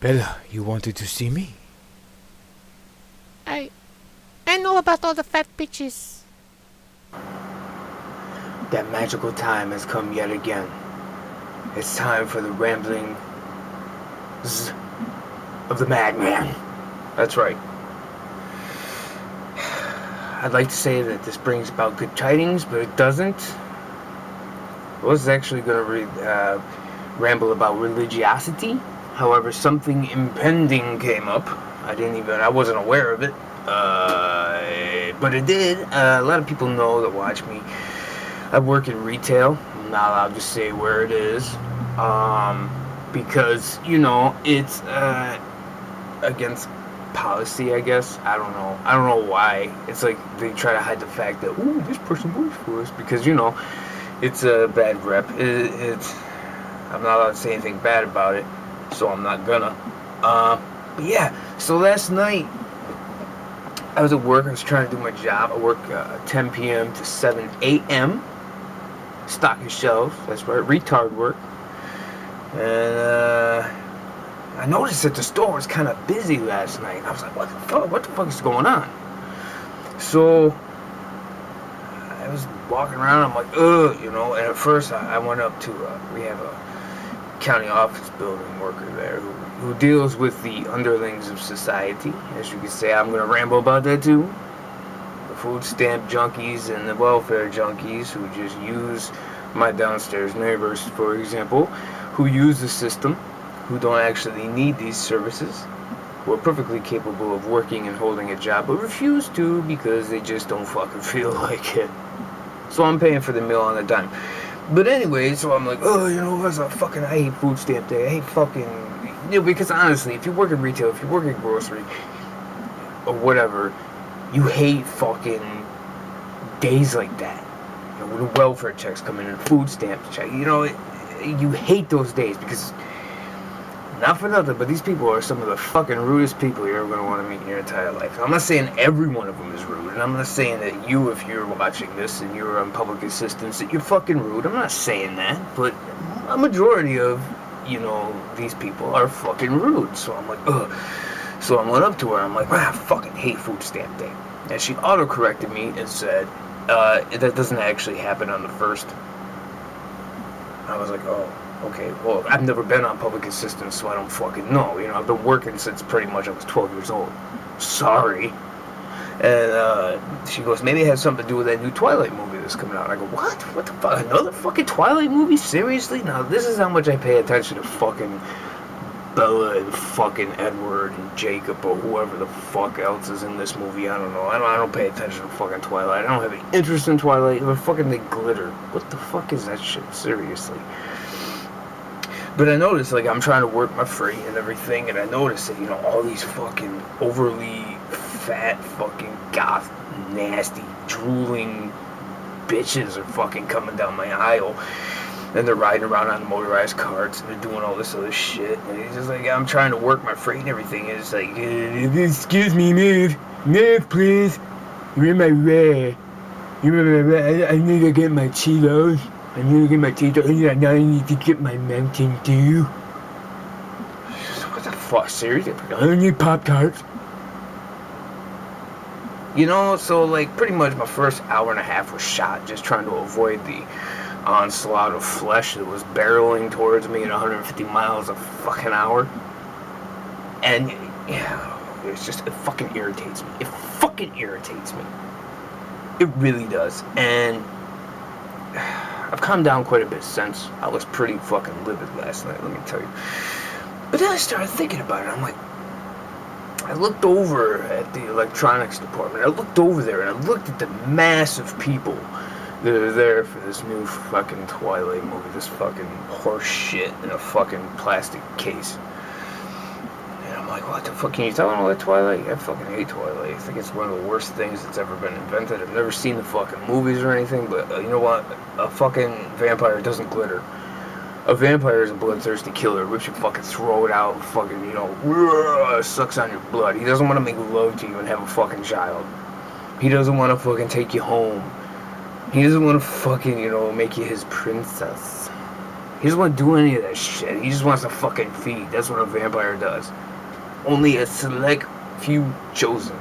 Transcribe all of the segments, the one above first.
Bella, you wanted to see me? I know about all the fat bitches. That magical time has come yet again. It's time for the ramblings of the madman. That's right. I'd like to say that this brings about good tidings, but it doesn't. I was actually going to ramble about religiosity. However, something impending came up. I wasn't aware of it. But it did. A lot of people know that watch me. I work in retail. I'm not allowed to say where it is. Because, it's against policy, I guess. I don't know why. It's like they try to hide the fact that, ooh, this person works for us. Because, it's a bad rep. I'm not allowed to say anything bad about it. So I'm not gonna. But yeah, so last night, I was at work. I was trying to do my job. I work 10 p.m. to 7 a.m. Stocking shelves. That's right, retard work. And I noticed that the store was kind of busy last night. I was like, what the fuck? What the fuck is going on? So I was walking around. I'm like, ugh, And at first, I went up to. We have a county office building worker there who deals with the underlings of society. As you can say, I'm going to ramble about that too. The food stamp junkies and the welfare junkies who just use my downstairs neighbors, for example, who use the system, who don't actually need these services, who are perfectly capable of working and holding a job, but refuse to because they just don't fucking feel like it. So I'm paying for the meal on a dime. But anyway, so I'm like, I hate food stamp day. I hate fucking, because honestly, if you work in retail, if you work in grocery, or whatever, you hate fucking days like that. When the welfare checks come in and food stamp check, you hate those days because, not for nothing, but these people are some of the fucking rudest people you're ever going to want to meet in your entire life. I'm not saying every one of them is rude, and I'm not saying that you, if you're watching this and you're on public assistance, that you're fucking rude. I'm not saying that, but a majority of, these people are fucking rude. So I'm like, ugh. So I went up to her, I'm like, I fucking hate food stamp day. And she auto-corrected me and said, that doesn't actually happen on the 1st. I was like, oh. Okay, well, I've never been on public assistance, so I don't fucking know. I've been working since pretty much I was 12 years old. Sorry. And she goes, maybe it has something to do with that new Twilight movie that's coming out. I go, what? What the fuck? Another fucking Twilight movie? Seriously? Now, this is how much I pay attention to fucking Bella and fucking Edward and Jacob or whoever the fuck else is in this movie. I don't know. I don't pay attention to fucking Twilight. I don't have any interest in Twilight. But fucking they glitter. What the fuck is that shit? Seriously. But I noticed, I'm trying to work my freight and everything, and I noticed that, all these fucking overly fat, fucking goth, nasty, drooling bitches are fucking coming down my aisle, and they're riding around on motorized carts, and they're doing all this other shit, and it's just I'm trying to work my freight and everything, and it's excuse me, move, please, you're in my way, I need to get my Cheetos. I need to get my teeth and now I need to get my Mountain Dew. What the fuck, seriously? I need Pop-Tarts. So pretty much my first hour and a half was shot just trying to avoid the onslaught of flesh that was barreling towards me at 150 miles a fucking hour. And, it fucking irritates me. It fucking irritates me. It really does. And I've calmed down quite a bit since. I was pretty fucking livid last night, let me tell you. But then I started thinking about it. I'm like, I looked over at the electronics department. I looked over there and I looked at the mass of people that are there for this new fucking Twilight movie. This fucking horse shit in a fucking plastic case. And I'm like, what the fuck? Can you tell them about Twilight? I fucking hate Twilight. I think it's one of the worst things that's ever been invented. I've never seen the fucking movies or anything, but you know what? A fucking vampire doesn't glitter. A vampire is a bloodthirsty killer. Rips your fucking throat out and fucking, sucks on your blood. He doesn't want to make love to you and have a fucking child. He doesn't want to fucking take you home. He doesn't want to fucking, make you his princess. He doesn't want to do any of that shit. He just wants to fucking feed. That's what a vampire does. Only a select few chosen.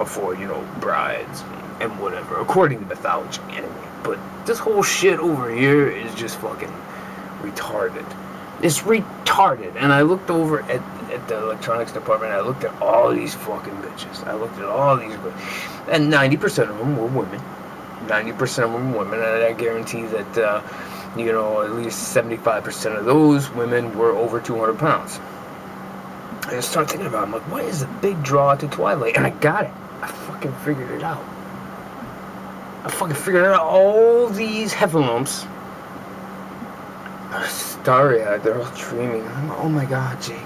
For, you know, brides and whatever. According to mythology, anyway. But this whole shit over here is just fucking retarded. It's retarded. And I looked over at the electronics department. And I looked at all these fucking bitches. I looked at all these bitches. And 90% of them were women. 90% of them were women. And I guarantee that, you know, at least 75% of those women were over 200 pounds. I just started thinking about it. I'm like, what is the big draw to Twilight? And I got it. I fucking figured it out. I fucking figured out all these heffalumps. Starry-eyed, they're all dreaming. Oh my god, Jacob.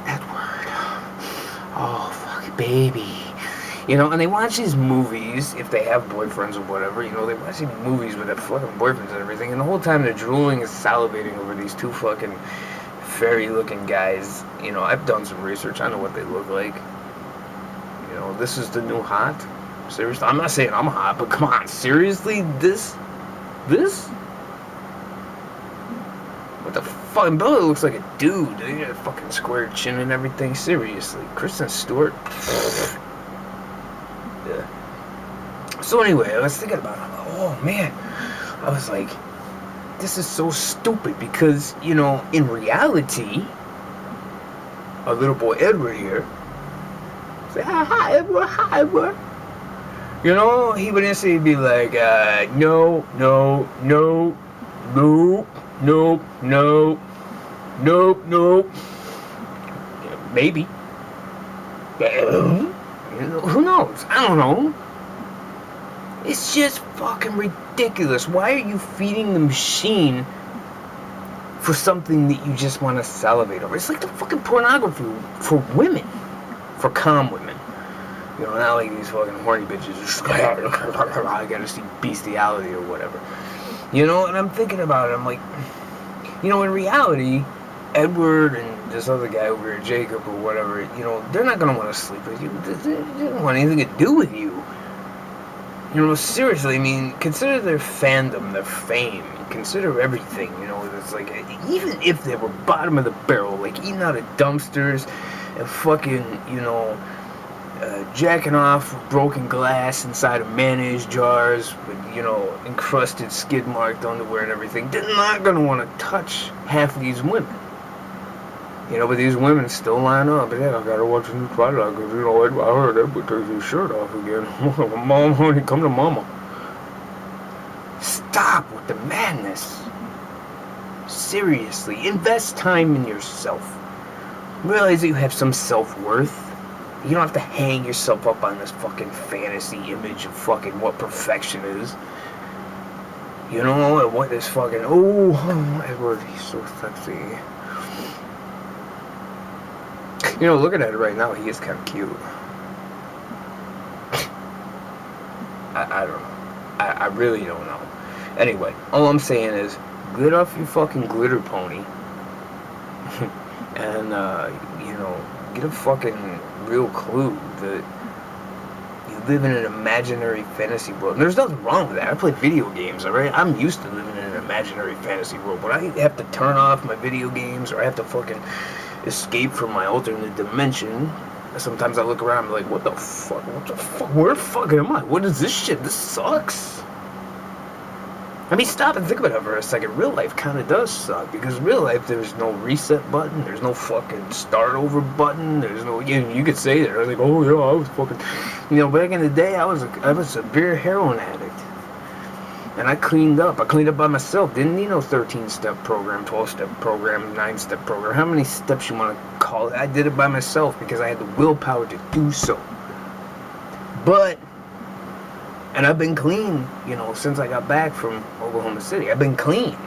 Edward. Oh, fuck, baby. You know, and they watch these movies, if they have boyfriends or whatever, you know, they watch these movies with their fucking boyfriends and everything, and the whole time they're drooling and salivating over these two fucking fairy-looking guys. You know, I've done some research. I know what they look like. You know, this is the new hot. Seriously, I'm not saying I'm hot, but come on, seriously, this? What the fuck? Bella looks like a dude. They got a fucking square chin and everything. Seriously, Kristen Stewart. Yeah. So anyway, I was thinking about it. Oh man, I was like, this is so stupid because, you know, in reality, our little boy Edward here, say, hi Edward, hi Edward. You know, he would instantly be like, no, no, no, no, no, no, no, no. Maybe. Who knows? I don't know. It's just fucking ridiculous. Why are you feeding the machine for something that you just want to salivate over? It's like the fucking pornography for women. For calm women. You know, not like these fucking horny bitches just, I gotta see bestiality or whatever. You know, and I'm thinking about it, I'm like, you know, in reality, Edward and this other guy over here, Jacob or whatever, you know, they're not gonna want to sleep with you. They don't want anything to do with you. You know, seriously, I mean, consider their fandom, their fame, consider everything, you know, it's like, even if they were bottom of the barrel, like eating out of dumpsters and fucking, you know, jacking off with broken glass inside of mayonnaise jars with, you know, encrusted skid marked underwear and everything, they're not going to want to touch half of these women. You know, but these women still line up. Yeah, I gotta watch the new Twilight because, you know, I heard Edward take his shirt off again. Mom, honey, come to mama. Stop with the madness. Seriously, invest time in yourself. Realize that you have some self-worth. You don't have to hang yourself up on this fucking fantasy image of fucking what perfection is. You know, and what this fucking, oh, Edward, he's so sexy. You know, looking at it right now, he is kind of cute. I don't know. I really don't know. Anyway, all I'm saying is, get off your fucking glitter pony. And, you know, get a fucking real clue that you live in an imaginary fantasy world. And there's nothing wrong with that. I play video games, alright? I'm used to living in an imaginary fantasy world. But I have to turn off my video games, or I have to fucking escape from my alternate dimension. Sometimes I look around and I'm like, what the fuck? Where the fuck am I? What is this shit? This sucks. I mean, stop and think about it for a second. Real life kind of does suck, because real life, there's no reset button, there's no fucking start over button, there's no, you could say that, I was like, oh yeah, I was fucking, you know, back in the day, I was a severe heroin addict. And I cleaned up by myself. Didn't need no 13-step program, 12-step program, 9-step program. How many steps you want to call it? I did it by myself because I had the willpower to do so. But, and I've been clean, you know, since I got back from Oklahoma City. I've been clean.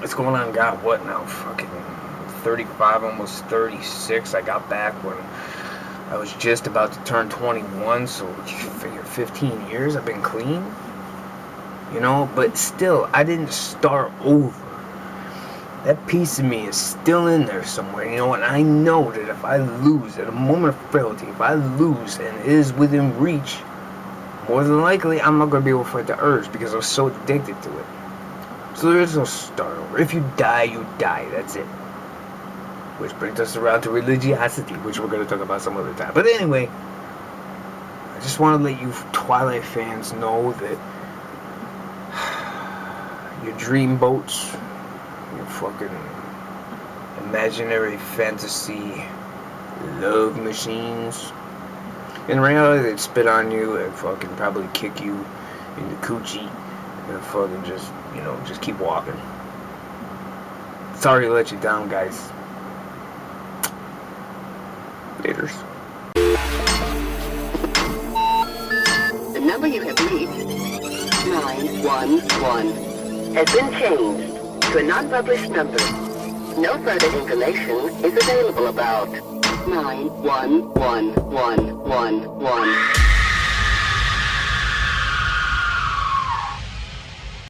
It's going on, God, what now? Fucking 35, almost 36. I got back when I was just about to turn 21, so you figure 15 years I've been clean. You know, but still, I didn't start over. That piece of me is still in there somewhere, you know, and I know that if I lose at a moment of frailty, if I lose and it is within reach, more than likely, I'm not going to be able to fight the urge because I was so addicted to it. So there is no start over. If you die, you die. That's it. Which brings us around to religiosity, which we're going to talk about some other time. But anyway, I just want to let you Twilight fans know that your dream boats, your fucking imaginary fantasy love machines, in reality they'd spit on you and fucking probably kick you in the coochie and fucking just, you know, just keep walking. Sorry to let you down, guys. Laters. The number you have reached, 911, has been changed to a non-published number. No further information is available about 9111111.